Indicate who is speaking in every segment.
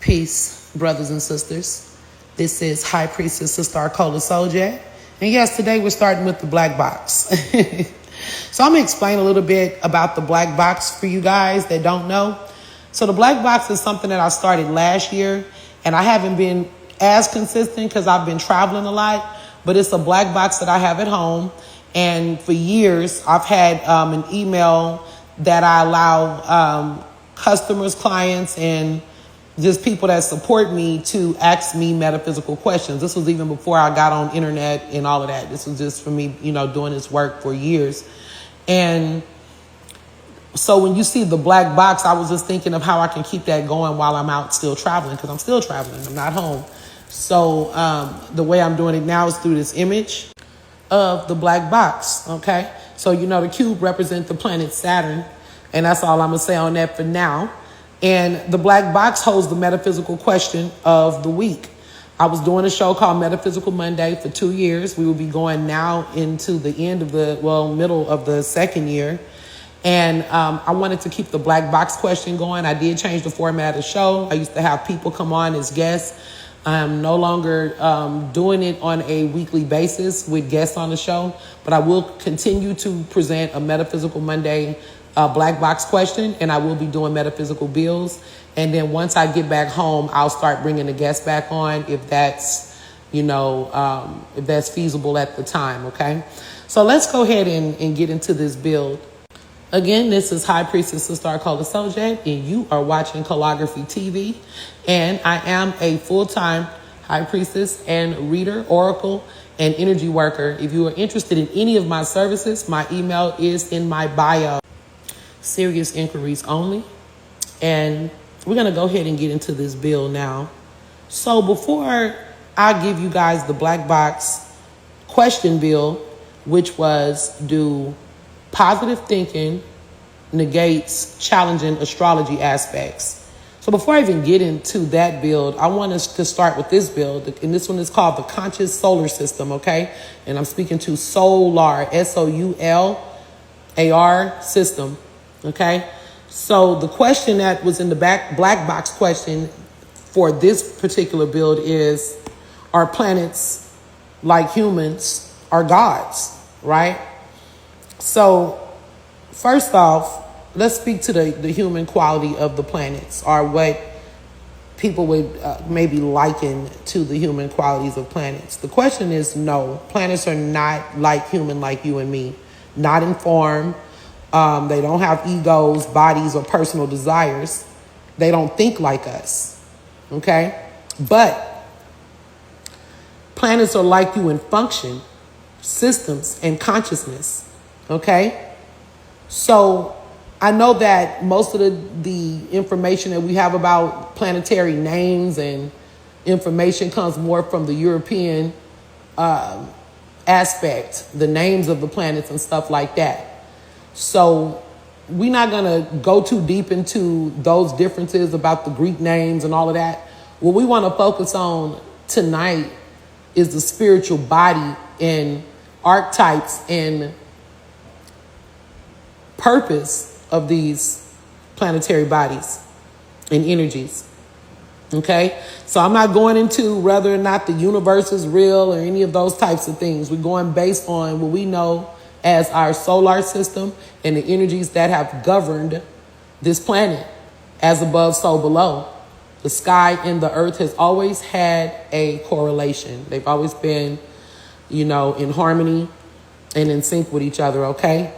Speaker 1: Peace, brothers and sisters. This is High Priestess Sister Arcola Soldier. And yes, today we're starting with the black box. So I'm going to explain a little bit about the black box for you guys that don't know. So the black box is something that I started last year, and I haven't been as consistent because I've been traveling a lot, but it's a black box that I have at home. And for years, I've had an email that I allow customers, clients, and just people that support me to ask me metaphysical questions. This was even before I got on internet and all of that. This was just for me, doing this work for years. And so when you see the black box, I was just thinking of how I can keep that going while I'm out still traveling, because I'm still traveling. I'm not home. So the way I'm doing it now is through this image of the black box, okay? So, the cube represents the planet Saturn, and that's all I'm going to say on that for now. And the black box holds the metaphysical question of the week. I was doing a show called Metaphysical Monday for 2 years. We will be going now into the end of middle of the second year. And I wanted to keep the black box question going. I did change the format of the show. I used to have people come on as guests. I'm no longer doing it on a weekly basis with guests on the show, but I will continue to present a Metaphysical Monday black box question, and I will be doing metaphysical bills. And then once I get back home, I'll start bringing the guests back on if that's, if that's feasible at the time, okay? So let's go ahead and get into this build. Again, this is High Priestess Sister Arcola Soldier, and you are watching Calligraphy TV. And I am a full-time High Priestess and reader, oracle, and energy worker. If you are interested in any of my services, my email is in my bio. Serious inquiries only. And we're going to go ahead and get into this build now. So before I give you guys the black box question build, which was do positive thinking negates challenging astrology aspects. So before I even get into that build, I want us to start with this build. And this one is called the Conscious Solar System, okay? And I'm speaking to Solar, Soular system, okay? So the question that was in the black box question for this particular build is, are planets like humans are gods, right? So first off, let's speak to the human quality of the planets, or what people would maybe liken to the human qualities of planets. The question is no, planets are not like human, like you and me, not in form. They don't have egos, bodies, or personal desires. They don't think like us, okay? But planets are like you in function, systems, and consciousness, okay? So I know that most of the information that we have about planetary names and information comes more from the European aspect, the names of the planets and stuff like that. So we're not going to go too deep into those differences about the Greek names and all of that. What we want to focus on tonight is the spiritual body and archetypes and purpose of these planetary bodies and energies. Okay? So I'm not going into whether or not the universe is real or any of those types of things. We're going based on what we know as our solar system and the energies that have governed this planet, as above, so below. The sky and the earth has always had a correlation. They've always been, in harmony and in sync with each other, okay?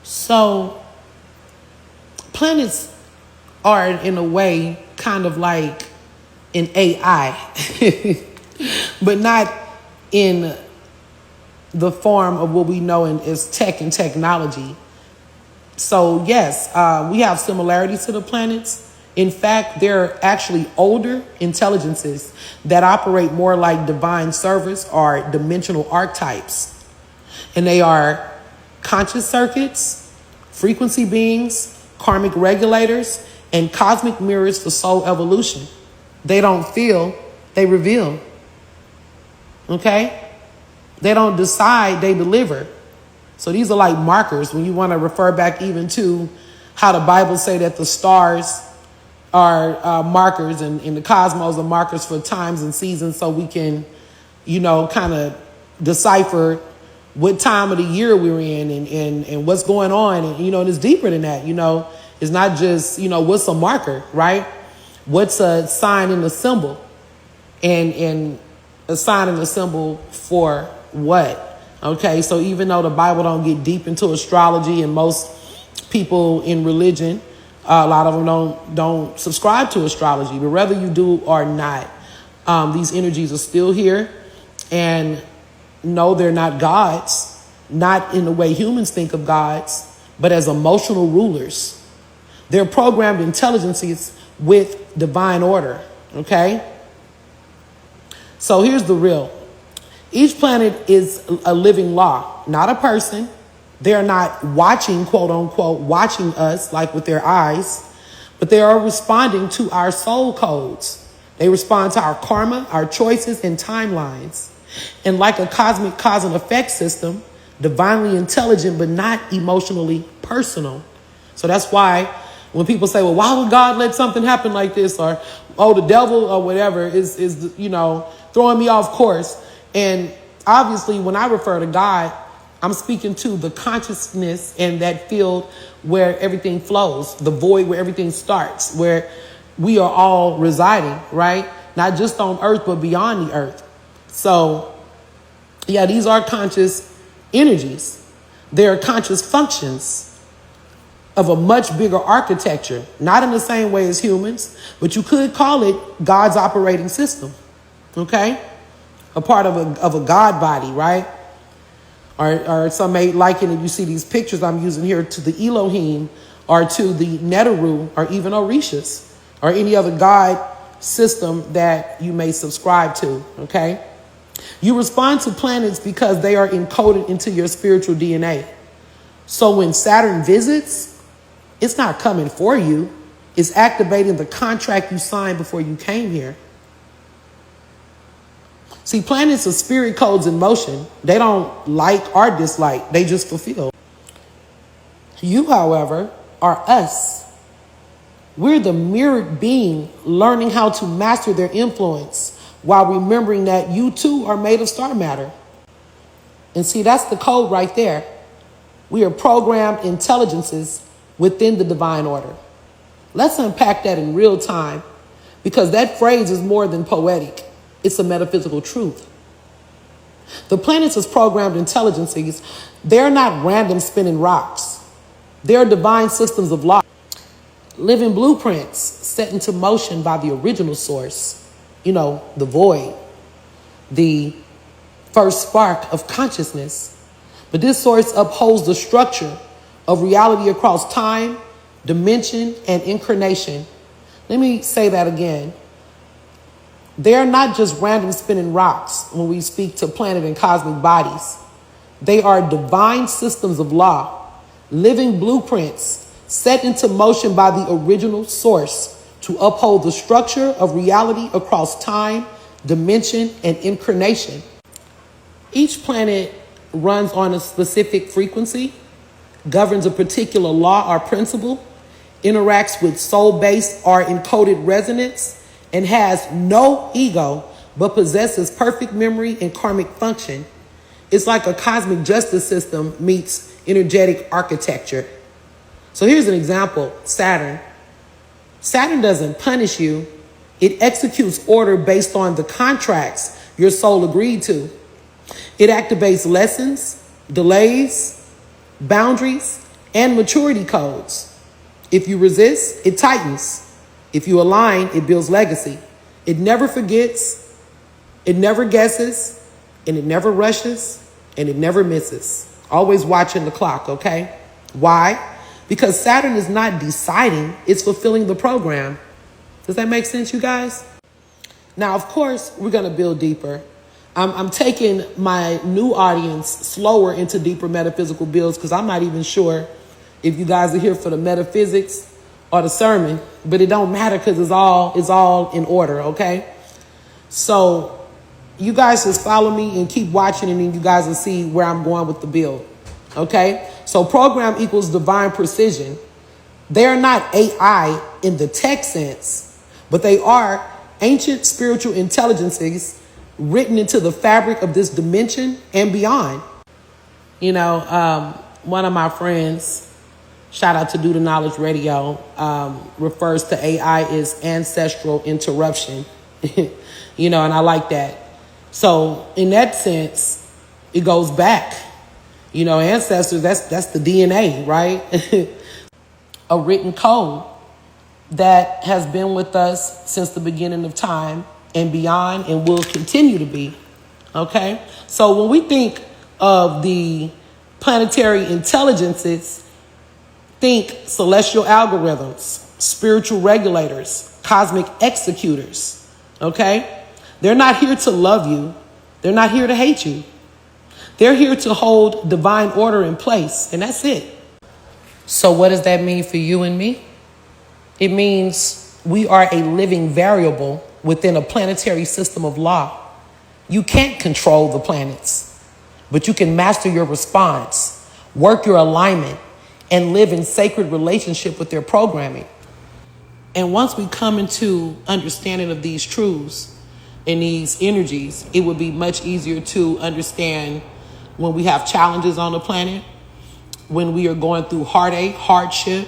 Speaker 1: So planets are, in a way, kind of like an AI, but not in the form of what we know as tech and technology. So yes, we have similarities to the planets. In fact, they're actually older intelligences that operate more like divine servers or dimensional archetypes. And they are conscious circuits, frequency beings, karmic regulators, and cosmic mirrors for soul evolution. They don't feel, they reveal. Okay? They don't decide, they deliver. So these are like markers when you want to refer back even to how the Bible say that the stars are markers, and the cosmos are markers for times and seasons, so we can, kind of decipher what time of the year we're in and what's going on. And, and it's deeper than that. It's not just, what's a marker, right? What's a sign and a symbol, and a sign and a symbol for what? Okay. So even though the Bible don't get deep into astrology, and most people in religion, a lot of them don't subscribe to astrology, but whether you do or not, these energies are still here. And no, they're not gods, not in the way humans think of gods, but as emotional rulers. They're programmed intelligences with divine order. Okay. So here's the real. Each planet is a living law, not a person. They're not watching, quote unquote, watching us like with their eyes, but they are responding to our soul codes. They respond to our karma, our choices, and timelines. And like a cosmic cause and effect system, divinely intelligent, but not emotionally personal. So that's why when people say, well, why would God let something happen like this? Or, oh, the devil or whatever is throwing me off course. And obviously, when I refer to God, I'm speaking to the consciousness and that field where everything flows, the void where everything starts, where we are all residing, right? Not just on earth, but beyond the earth. So, yeah, these are conscious energies. They are conscious functions of a much bigger architecture, not in the same way as humans, but you could call it God's operating system, okay? A part of a God body, right? Or some may liken, if you see these pictures I'm using here, to the Elohim or to the Neteru or even Orishas or any other God system that you may subscribe to, okay? You respond to planets because they are encoded into your spiritual DNA. So when Saturn visits, it's not coming for you. It's activating the contract you signed before you came here. See, planets are spirit codes in motion. They don't like or dislike. They just fulfill. You, however, are us. We're the mirrored being learning how to master their influence while remembering that you too are made of star matter. And see, that's the code right there. We are programmed intelligences within the divine order. Let's unpack that in real time, because that phrase is more than poetic. It's a metaphysical truth. The planets as programmed intelligences, they're not random spinning rocks. They're divine systems of law, living blueprints set into motion by the original source, the void, the first spark of consciousness. But this source upholds the structure of reality across time, dimension, and incarnation. Let me say that again. They are not just random spinning rocks when we speak to planet and cosmic bodies. They are divine systems of law, living blueprints set into motion by the original source to uphold the structure of reality across time, dimension, and incarnation. Each planet runs on a specific frequency, governs a particular law or principle, interacts with soul-based or encoded resonance, and has no ego, but possesses perfect memory and karmic function. It's like a cosmic justice system meets energetic architecture. So here's an example. Saturn. Saturn doesn't punish you. It executes order based on the contracts your soul agreed to. It activates lessons, delays, boundaries, and maturity codes. If you resist, it tightens. If you align, it builds legacy. It never forgets, it never guesses, and it never rushes, and it never misses. Always watching the clock, okay? Why? Because Saturn is not deciding, it's fulfilling the program. Does that make sense, you guys? Now, of course, we're going to build deeper. I'm taking my new audience slower into deeper metaphysical builds because I'm not even sure if you guys are here for the metaphysics or the sermon, but it don't matter because it's all in order, okay? So you guys just follow me and keep watching, and then you guys will see where I'm going with the build, okay? So program equals divine precision. They are not AI in the tech sense, but they are ancient spiritual intelligences written into the fabric of this dimension and beyond. One of my friends, shout out to Do the Knowledge Radio, refers to AI as ancestral interruption. And I like that. So in that sense, it goes back. Ancestors, that's the DNA, right? A written code that has been with us since the beginning of time and beyond and will continue to be. Okay? So when we think of the planetary intelligences, think celestial algorithms, spiritual regulators, cosmic executors. Okay? They're not here to love you. They're not here to hate you. They're here to hold divine order in place, and that's it. So what does that mean for you and me? It means we are a living variable within a planetary system of law. You can't control the planets, but you can master your response, work your alignment, and live in sacred relationship with their programming. And once we come into understanding of these truths and these energies, it would be much easier to understand when we have challenges on the planet, when we are going through heartache, hardship,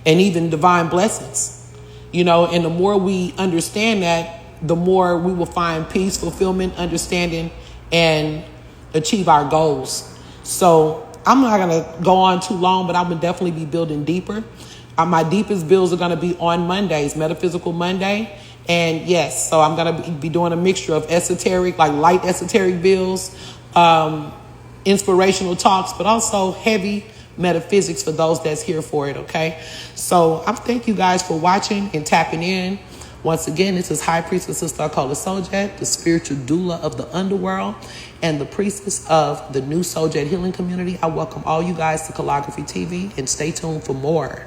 Speaker 1: and even divine blessings. And the more we understand that, the more we will find peace, fulfillment, understanding, and achieve our goals. So I'm not going to go on too long, but I'm going to definitely be building deeper. My deepest builds are going to be on Mondays, Metaphysical Monday. And yes, so I'm going to be doing a mixture of esoteric, like light esoteric builds, inspirational talks, but also heavy metaphysics for those that's here for it. Okay. So I thank you guys for watching and tapping in. Once again, this is High Priestess Sister Arcola Souljet, the spiritual doula of the underworld and the priestess of the new Souljet healing community. I welcome all you guys to Calligraphy TV and stay tuned for more.